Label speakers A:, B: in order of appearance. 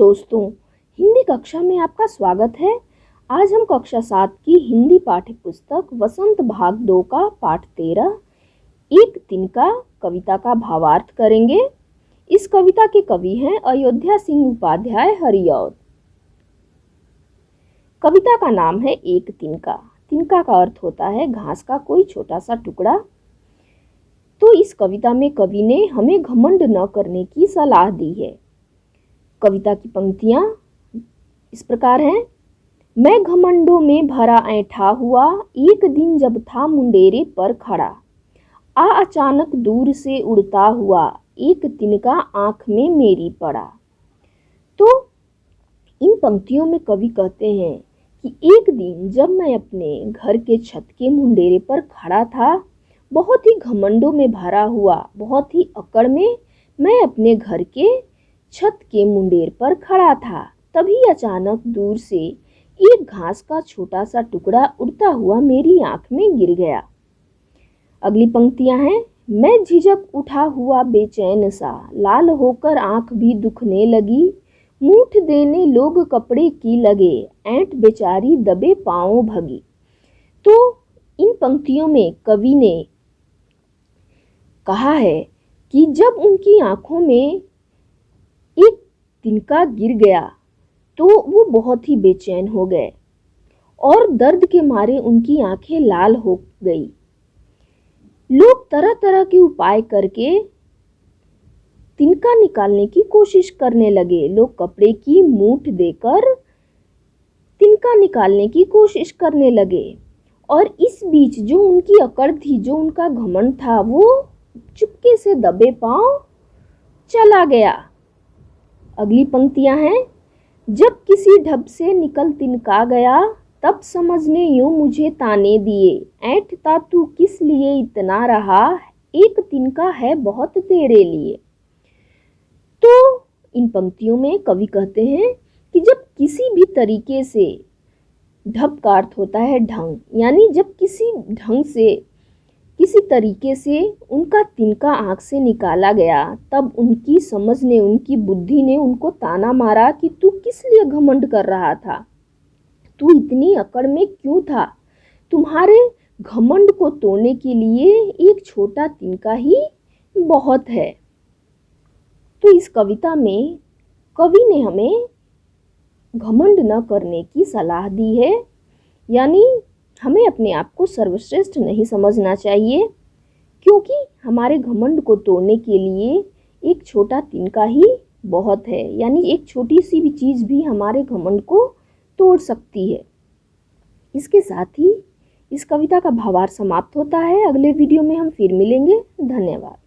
A: दोस्तों, हिंदी कक्षा में आपका स्वागत है। आज हम कक्षा 7 की हिंदी पाठ्य पुस्तक वसंत भाग 2 का पाठ 13 एक तिनका कविता का भावार्थ करेंगे। इस कविता के कवि हैं अयोध्या सिंह उपाध्याय हरिऔध। कविता का नाम है एक तिनका। तिनका का अर्थ होता है घास का कोई छोटा सा टुकड़ा। तो इस कविता में कवि ने हमें घमंड न करने की सलाह दी है। कविता की पंक्तियां इस प्रकार हैं। मैं घमंडों में भरा ऐंठा हुआ, एक दिन जब था मुंडेरे पर खड़ा, अचानक दूर से उड़ता हुआ, एक तिनका आंख में मेरी पड़ा। तो इन पंक्तियों में कवि कहते हैं कि एक दिन जब मैं अपने घर के छत के मुंडेरे पर खड़ा था, बहुत ही घमंडों में भरा हुआ, बहुत ही अकड़ में मैं अपने घर के छत के मुंडेर पर खड़ा था, तभी अचानक दूर से एक घास का छोटा सा टुकड़ा उड़ता हुआ मेरी आंख में गिर गया। अगली पंक्तियां हैं। मैं झिझक उठा हुआ बेचैन सा, लाल होकर आंख भी दुखने लगी, मूठ देने लोग कपड़े की लगे, ऐंठ बेचारी दबे पांव भगी। तो इन पंक्तियों में कवि ने कहा है कि जब उनकी आंखों में एक तिनका गिर गया तो वो बहुत ही बेचैन हो गए और दर्द के मारे उनकी आंखें लाल हो गई। लोग तरह तरह के उपाय करके तिनका निकालने की कोशिश करने लगे। लोग कपड़े की मूठ देकर तिनका निकालने की कोशिश करने लगे और इस बीच जो उनकी अकड़ थी, जो उनका घमंड था, वो चुपके से दबे पांव चला गया। अगली पंक्तियां हैं। जब किसी ढब से निकल तिनका गया, तब समझने यूं मुझे ताने दिए, ऐंठता तू किस लिए इतना रहा, एक तिनका है बहुत तेरे लिए। तो इन पंक्तियों में कवि कहते हैं कि जब किसी भी तरीके से, ढब का अर्थ होता है ढंग, यानी जब किसी ढंग से, किसी तरीके से उनका तिनका आंख से निकाला गया, तब उनकी समझ ने, उनकी बुद्धि ने उनको ताना मारा कि तू किस लिए घमंड कर रहा था, तू इतनी अकड़ में क्यों था, तुम्हारे घमंड को तोड़ने के लिए एक छोटा तिनका ही बहुत है। तो इस कविता में कवि ने हमें घमंड न करने की सलाह दी है, यानी हमें अपने आप को सर्वश्रेष्ठ नहीं समझना चाहिए, क्योंकि हमारे घमंड को तोड़ने के लिए एक छोटा तिनका ही बहुत है, यानी एक छोटी सी भी चीज़ भी हमारे घमंड को तोड़ सकती है। इसके साथ ही इस कविता का भावार्थ समाप्त होता है। अगले वीडियो में हम फिर मिलेंगे। धन्यवाद।